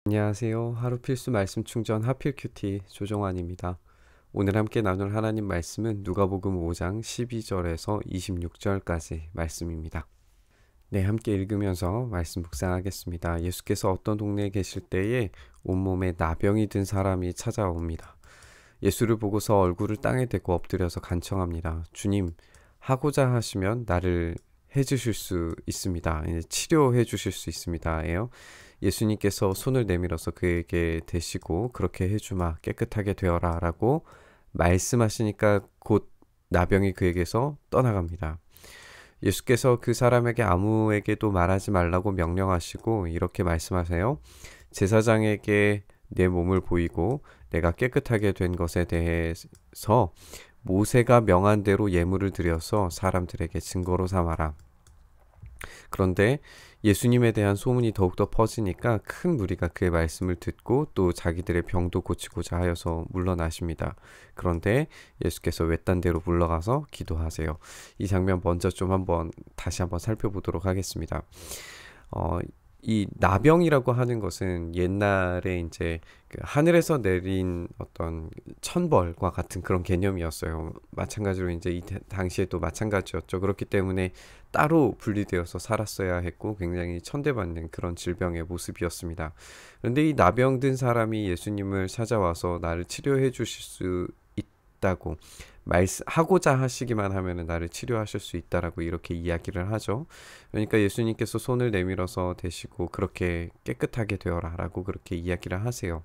안녕하세요. 하루 필수 말씀 충전 하필 큐티 조정환입니다. 오늘 함께 나눌 하나님 말씀은 누가복음 5장 12절에서 26절까지 말씀입니다. 네, 함께 읽으면서 말씀 묵상하겠습니다. 예수께서 어떤 동네에 계실 때에 온몸에 나병이 든 사람이 찾아옵니다. 예수를 보고서 얼굴을 땅에 대고 엎드려서 간청합니다. 주님, 하고자 하시면 나를 해주실 수 있습니다. 치료해 주실 수 있습니다. 예수님께서 손을 내밀어서 그에게 대시고 그렇게 해주마 깨끗하게 되어라 라고 말씀하시니까 곧 나병이 그에게서 떠나갑니다. 예수께서 그 사람에게 아무에게도 말하지 말라고 명령하시고 이렇게 말씀하세요. 제사장에게 내 몸을 보이고 내가 깨끗하게 된 것에 대해서 모세가 명한 대로 예물을 드려서 사람들에게 증거로 삼아라. 그런데 예수님에 대한 소문이 더욱더 퍼지니까 큰 무리가 그의 말씀을 듣고 또 자기들의 병도 고치고자 하여서 물러나십니다. 그런데 예수께서 외딴 데로 물러가서 기도하세요. 이 장면 먼저 좀 다시 한번 살펴보도록 하겠습니다. 이 나병이라고 하는 것은 옛날에 이제 그 하늘에서 내린 어떤 천벌과 같은 그런 개념이었어요. 마찬가지로 이제 이 당시에도 마찬가지였죠. 그렇기 때문에 따로 분리되어서 살았어야 했고 굉장히 천대받는 그런 질병의 모습이었습니다. 그런데 이 나병 든 사람이 예수님을 찾아와서 나를 치료해 주실 수 있다고 하고자 하시기만 하면 나를 치료하실 수 있다라고 이렇게 이야기를 하죠. 그러니까 예수님께서 손을 내밀어서 대시고 그렇게 깨끗하게 되어라 라고 그렇게 이야기를 하세요.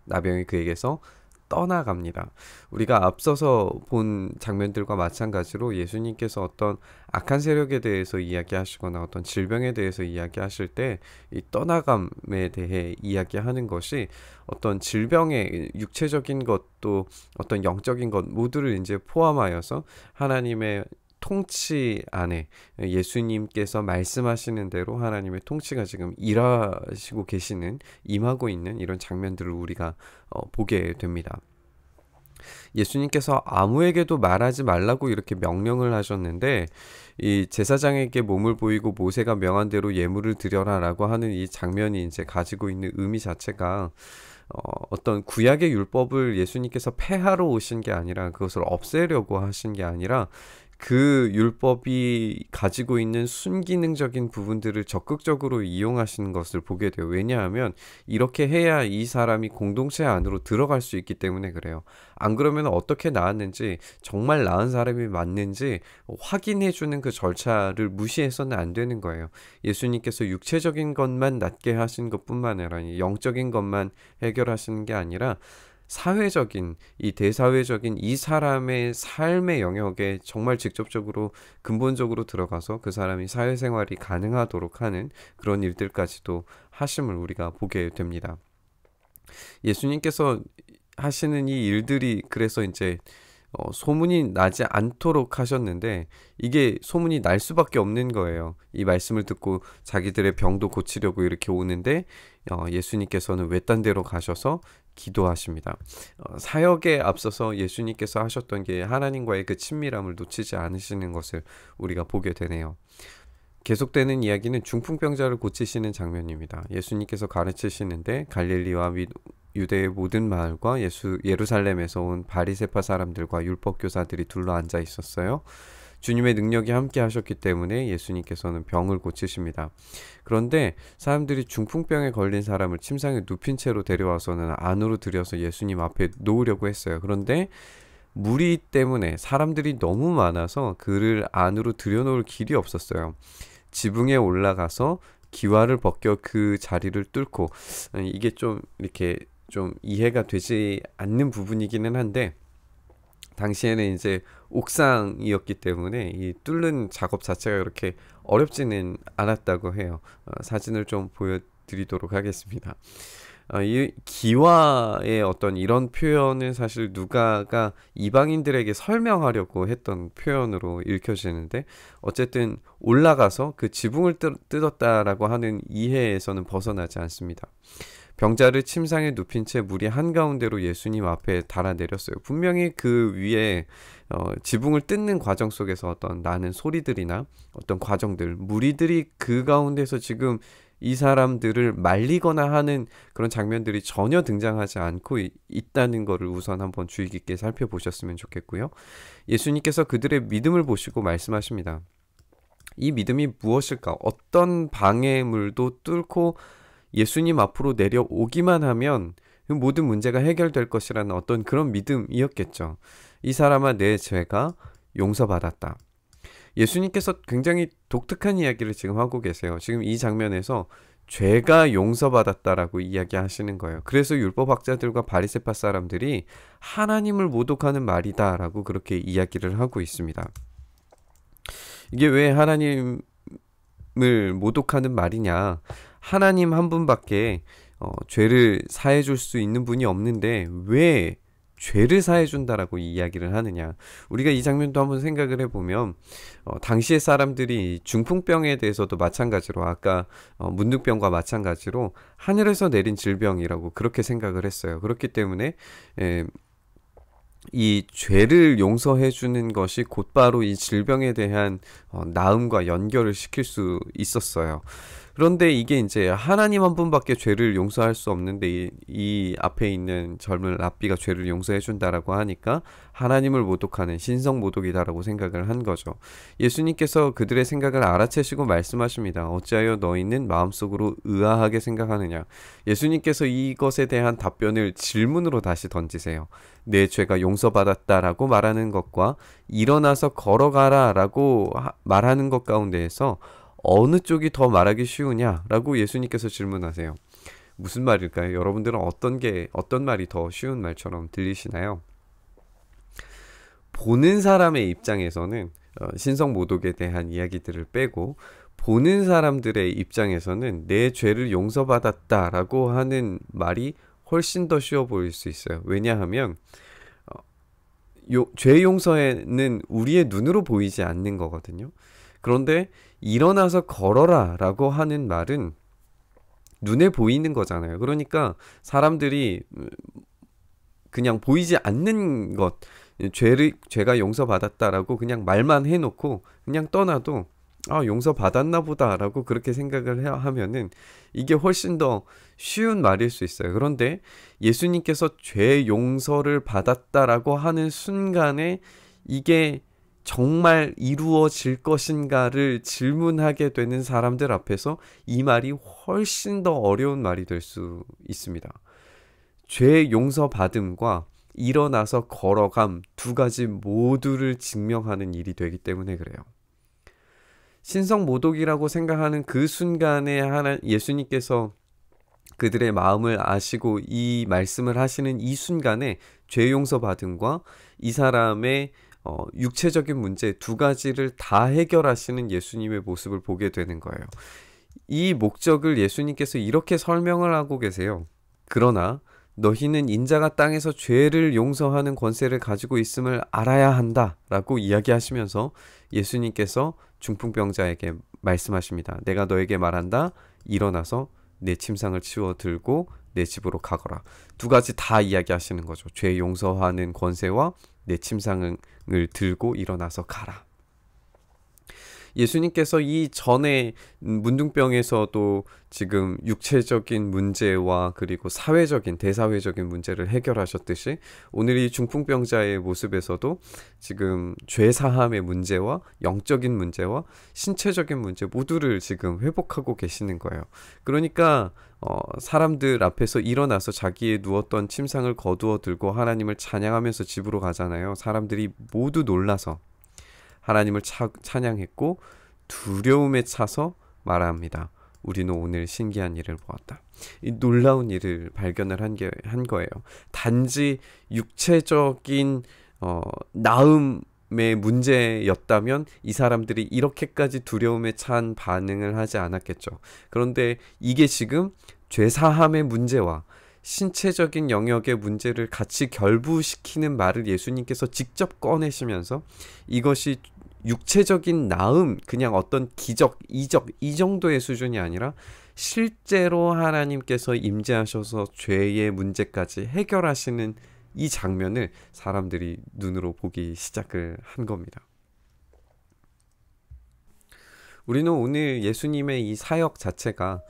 나병이 그에게서 떠나갑니다. 우리가 앞서서 본 장면들과 마찬가지로 예수님께서 어떤 악한 세력에 대해서 이야기하시거나 어떤 질병에 대해서 이야기하실 때 이 떠나감에 대해 이야기하는 것이 어떤 질병의 육체적인 것도 어떤 영적인 것 모두를 이제 포함하여서 하나님의 통치 안에 예수님께서 말씀하시는 대로 하나님의 통치가 지금 일하시고 계시는 임하고 있는 이런 장면들을 우리가 보게 됩니다. 예수님께서 아무에게도 말하지 말라고 이렇게 명령을 하셨는데 이 제사장에게 몸을 보이고 모세가 명한 대로 예물을 드려라라고 하는 이 장면이 이제 가지고 있는 의미 자체가 어떤 구약의 율법을 예수님께서 폐하러 오신 게 아니라 그것을 없애려고 하신 게 아니라 그 율법이 가지고 있는 순기능적인 부분들을 적극적으로 이용하시는 것을 보게 돼요. 왜냐하면 이렇게 해야 이 사람이 공동체 안으로 들어갈 수 있기 때문에 그래요. 안 그러면 어떻게 나았는지 정말 나은 사람이 맞는지 확인해주는 그 절차를 무시해서는 안 되는 거예요. 예수님께서 육체적인 것만 낫게 하신 것뿐만 아니라 영적인 것만 해결하시는 게 아니라 사회적인 이 대사회적인 이 사람의 삶의 영역에 정말 직접적으로 근본적으로 들어가서 그 사람이 사회생활이 가능하도록 하는 그런 일들까지도 하심을 우리가 보게 됩니다. 예수님께서 하시는 이 일들이 그래서 이제 소문이 나지 않도록 하셨는데 이게 소문이 날 수밖에 없는 거예요. 이 말씀을 듣고 자기들의 병도 고치려고 이렇게 오는데 예수님께서는 외딴 데로 가셔서 기도하십니다. 사역에 앞서서 예수님께서 하셨던 게 하나님과의 그 친밀함을 놓치지 않으시는 것을 우리가 보게 되네요. 계속되는 이야기는 중풍병자를 고치시는 장면입니다. 예수님께서 가르치시는데 갈릴리와 및 유대의 모든 마을과 예루살렘에서 온 바리새파 사람들과 율법 교사들이 둘러 앉아 있었어요. 주님의 능력이 함께 하셨기 때문에 예수님께서는 병을 고치십니다. 그런데 사람들이 중풍병에 걸린 사람을 침상에 눕힌 채로 데려와서는 안으로 들여서 예수님 앞에 놓으려고 했어요. 그런데 무리 때문에 사람들이 너무 많아서 그를 안으로 들여놓을 길이 없었어요. 지붕에 올라가서 기와를 벗겨 그 자리를 뚫고 이게 좀 이렇게 좀 이해가 되지 않는 부분이기는 한데 당시에는 이제 옥상이었기 때문에 이 뚫는 작업 자체가 그렇게 어렵지는 않았다고 해요. 사진을 좀 보여드리도록 하겠습니다. 이 기와의 어떤 이런 표현은 사실 누가가 이방인들에게 설명하려고 했던 표현으로 읽혀지는데 어쨌든 올라가서 그 지붕을 뜯었다라고 하는 이해에서는 벗어나지 않습니다. 병자를 침상에 눕힌 채 물이 한가운데로 예수님 앞에 달아내렸어요. 분명히 그 위에 지붕을 뜯는 과정 속에서 어떤 나는 소리들이나 어떤 과정들, 무리들이 그 가운데서 지금 이 사람들을 말리거나 하는 그런 장면들이 전혀 등장하지 않고 있다는 것을 우선 한번 주의 깊게 살펴보셨으면 좋겠고요. 예수님께서 그들의 믿음을 보시고 말씀하십니다. 이 믿음이 무엇일까? 어떤 방해물도 뚫고 예수님 앞으로 내려오기만 하면 그 모든 문제가 해결될 것이라는 어떤 그런 믿음이었겠죠. 이 사람아, 내 죄가 용서받았다. 예수님께서 굉장히 독특한 이야기를 지금 하고 계세요. 지금 이 장면에서 죄가 용서받았다라고 이야기하시는 거예요. 그래서 율법학자들과 바리새파 사람들이 하나님을 모독하는 말이다라고 그렇게 이야기를 하고 있습니다. 이게 왜 하나님을 모독하는 말이냐? 하나님 한 분밖에 죄를 사해 줄 수 있는 분이 없는데 왜 죄를 사해 준다라고 이야기를 하느냐? 우리가 이 장면도 한번 생각을 해보면 당시의 사람들이 중풍병에 대해서도 마찬가지로 아까 문둥병과 마찬가지로 하늘에서 내린 질병이라고 그렇게 생각을 했어요. 그렇기 때문에 이 죄를 용서해 주는 것이 곧바로 이 질병에 대한 나음과 연결을 시킬 수 있었어요. 그런데 이게 이제 하나님 한 분밖에 죄를 용서할 수 없는데 이 앞에 있는 젊은 랍비가 죄를 용서해 준다라고 하니까 하나님을 모독하는 신성 모독이다라고 생각을 한 거죠. 예수님께서 그들의 생각을 알아채시고 말씀하십니다. 어찌하여 너희는 마음속으로 의아하게 생각하느냐. 예수님께서 이것에 대한 답변을 질문으로 다시 던지세요. 내 죄가 용서받았다라고 말하는 것과 일어나서 걸어가라 라고 말하는 것 가운데에서 어느 쪽이 더 말하기 쉬우냐라고 예수님께서 질문하세요. 무슨 말일까요? 여러분들은 어떤 말이 더 쉬운 말처럼 들리시나요? 보는 사람의 입장에서는 신성 모독에 대한 이야기들을 빼고 보는 사람들의 입장에서는 내 죄를 용서받았다라고 하는 말이 훨씬 더 쉬워 보일 수 있어요. 왜냐하면 죄 용서에는 우리의 눈으로 보이지 않는 거거든요. 그런데 일어나서 걸어라 라고 하는 말은 눈에 보이는 거잖아요. 그러니까 사람들이 그냥 보이지 않는 것, 죄가 용서받았다라고 그냥 말만 해놓고 그냥 떠나도 용서받았나 보다라고 그렇게 생각을 하면은 이게 훨씬 더 쉬운 말일 수 있어요. 그런데 예수님께서 죄 용서를 받았다라고 하는 순간에 이게 정말 이루어질 것인가를 질문하게 되는 사람들 앞에서 이 말이 훨씬 더 어려운 말이 될 수 있습니다. 죄 용서받음과 일어나서 걸어감 두 가지 모두를 증명하는 일이 되기 때문에 그래요. 신성 모독이라고 생각하는 그 순간에 예수님께서 그들의 마음을 아시고 이 말씀을 하시는 이 순간에 죄 용서받음과 이 사람의 육체적인 문제 두 가지를 다 해결하시는 예수님의 모습을 보게 되는 거예요. 이 목적을 예수님께서 이렇게 설명을 하고 계세요. 그러나 너희는 인자가 땅에서 죄를 용서하는 권세를 가지고 있음을 알아야 한다 라고 이야기하시면서 예수님께서 중풍병자에게 말씀하십니다. 내가 너에게 말한다. 일어나서 내 침상을 치워 들고 내 집으로 가거라. 두 가지 다 이야기하시는 거죠. 죄 용서하는 권세와 내 침상을 들고 일어나서 가라. 예수님께서 이 전에 문둥병에서도 지금 육체적인 문제와 그리고 사회적인 대사회적인 문제를 해결하셨듯이 오늘 이 중풍병자의 모습에서도 지금 죄사함의 문제와 영적인 문제와 신체적인 문제 모두를 지금 회복하고 계시는 거예요. 그러니까 사람들 앞에서 일어나서 자기의 누웠던 침상을 거두어 들고 하나님을 찬양하면서 집으로 가잖아요. 사람들이 모두 놀라서 하나님을 찬양했고 두려움에 차서 말합니다. 우리는 오늘 신기한 일을 보았다. 이 놀라운 일을 발견을 한 거예요. 단지 육체적인 나음의 문제였다면 이 사람들이 이렇게까지 두려움에 찬 반응을 하지 않았겠죠. 그런데 이게 지금 죄사함의 문제와 신체적인 영역의 문제를 같이 결부시키는 말을 예수님께서 직접 꺼내시면서 이것이 육체적인 나음, 그냥 어떤 기적, 이적 이 정도의 수준이 아니라 실제로 하나님께서 임재하셔서 죄의 문제까지 해결하시는 이 장면을 사람들이 눈으로 보기 시작을 한 겁니다. 우리는 오늘 예수님의 이 사역 자체가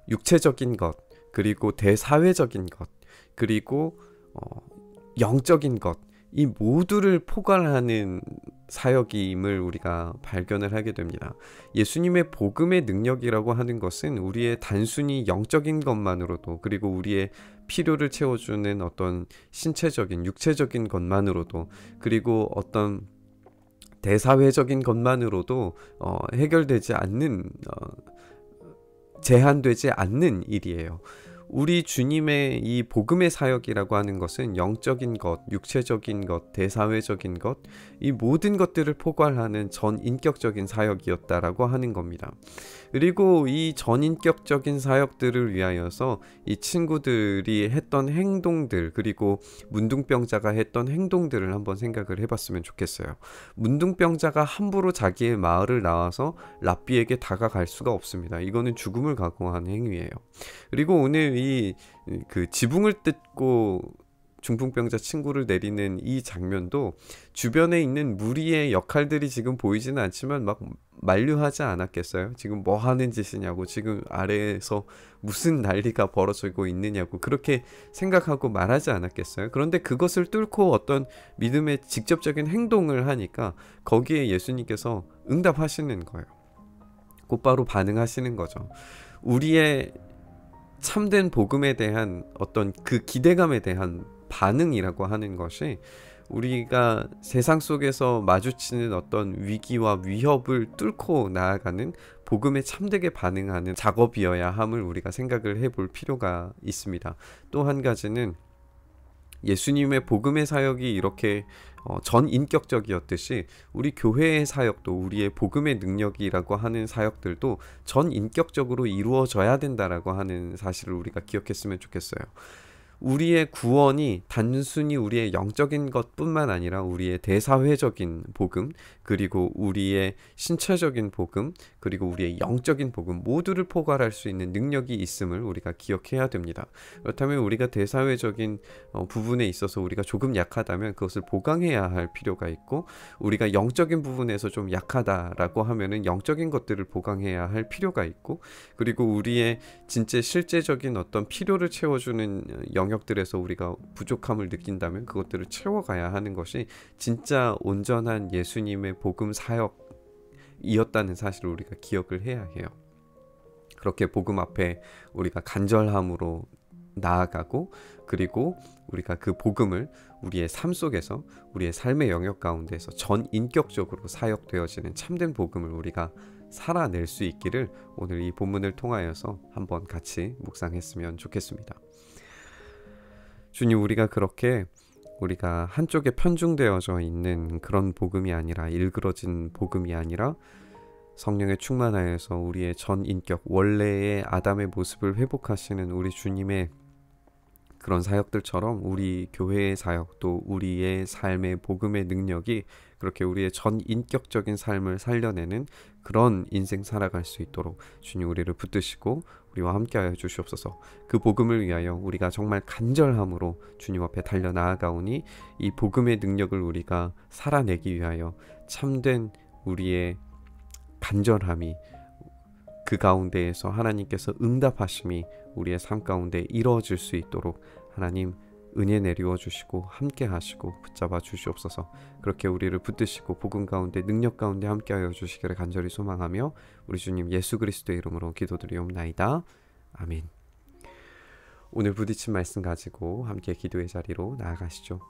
육체적인 것, 그리고 대사회적인 것, 그리고 영적인 것, 이 모두를 포괄하는 사역임을 우리가 발견을 하게 됩니다. 예수님의 복음의 능력이라고 하는 것은 우리의 단순히 영적인 것만으로도, 그리고 우리의 필요를 채워주는 어떤 신체적인 육체적인 것만으로도, 그리고 어떤 대사회적인 것만으로도 해결되지 않는, 제한되지 않는 일이에요. 우리 주님의 이 복음의 사역이라고 하는 것은 영적인 것, 육체적인 것, 대사회적인 것, 이 모든 것들을 포괄하는 전인격적인 사역이었다라고 하는 겁니다. 그리고 이 전인격적인 사역들을 위하여서 이 친구들이 했던 행동들, 그리고 문둥병자가 했던 행동들을 한번 생각을 해봤으면 좋겠어요. 문둥병자가 함부로 자기의 마을을 나와서 랍비에게 다가갈 수가 없습니다. 이거는 죽음을 각오한 행위예요. 그리고 오늘 그 지붕을 뜯고 중풍병자 친구를 내리는 이 장면도 주변에 있는 무리의 역할들이 지금 보이지는 않지만 막 만류하지 않았겠어요? 지금 뭐 하는 짓이냐고, 지금 아래에서 무슨 난리가 벌어지고 있느냐고 그렇게 생각하고 말하지 않았겠어요? 그런데 그것을 뚫고 어떤 믿음의 직접적인 행동을 하니까 거기에 예수님께서 응답하시는 거예요. 곧바로 반응하시는 거죠. 우리의 참된 복음에 대한 어떤 그 기대감에 대한 반응이라고 하는 것이 우리가 세상 속에서 마주치는 어떤 위기와 위협을 뚫고 나아가는 복음에 참되게 반응하는 작업이어야 함을 우리가 생각을 해볼 필요가 있습니다. 또 한 가지는 예수님의 복음의 사역이 이렇게 전인격적이었듯이 우리 교회의 사역도, 우리의 복음의 능력이라고 하는 사역들도 전인격적으로 이루어져야 된다라고 하는 사실을 우리가 기억했으면 좋겠어요. 우리의 구원이 단순히 우리의 영적인 것뿐만 아니라 우리의 대사회적인 복음, 그리고 우리의 신체적인 복음, 그리고 우리의 영적인 복음 모두를 포괄할 수 있는 능력이 있음을 우리가 기억해야 됩니다. 그렇다면 우리가 대사회적인 부분에 있어서 우리가 조금 약하다면 그것을 보강해야 할 필요가 있고, 우리가 영적인 부분에서 좀 약하다라고 하면은 영적인 것들을 보강해야 할 필요가 있고, 그리고 우리의 진짜 실제적인 어떤 필요를 채워주는 영역들에서 우리가 부족함을 느낀다면 그것들을 채워가야 하는 것이 진짜 온전한 예수님의 복음 사역이었다는 사실을 우리가 기억을 해야 해요. 그렇게 복음 앞에 우리가 간절함으로 나아가고, 그리고 우리가 그 복음을 우리의 삶 속에서, 우리의 삶의 영역 가운데서 전인격적으로 사역되어지는 참된 복음을 우리가 살아낼 수 있기를 오늘 이 본문을 통하여서 한번 같이 묵상했으면 좋겠습니다. 주님, 우리가 그렇게 우리가 한쪽에 편중되어져 있는 그런 복음이 아니라, 일그러진 복음이 아니라 성령에 충만하여서 우리의 전인격, 원래의 아담의 모습을 회복하시는 우리 주님의 그런 사역들처럼 우리 교회의 사역, 또 우리의 삶의 복음의 능력이 그렇게 우리의 전인격적인 삶을 살려내는 그런 인생 살아갈 수 있도록 주님 우리를 붙드시고 우리와 함께하여 주시옵소서. 그 복음을 위하여 우리가 정말 간절함으로 주님 앞에 달려나아가오니 이 복음의 능력을 우리가 살아내기 위하여 참된 우리의 간절함이, 그 가운데에서 하나님께서 응답하심이 우리의 삶 가운데 이루어질 수 있도록 하나님 은혜 내리워 주시고 함께 하시고 붙잡아 주시옵소서. 그렇게 우리를 붙드시고 복음 가운데, 능력 가운데 함께하여 주시기를 간절히 소망하며 우리 주님 예수 그리스도의 이름으로 기도드리옵나이다. 아멘. 오늘 부딪힌 말씀 가지고 함께 기도의 자리로 나아가시죠.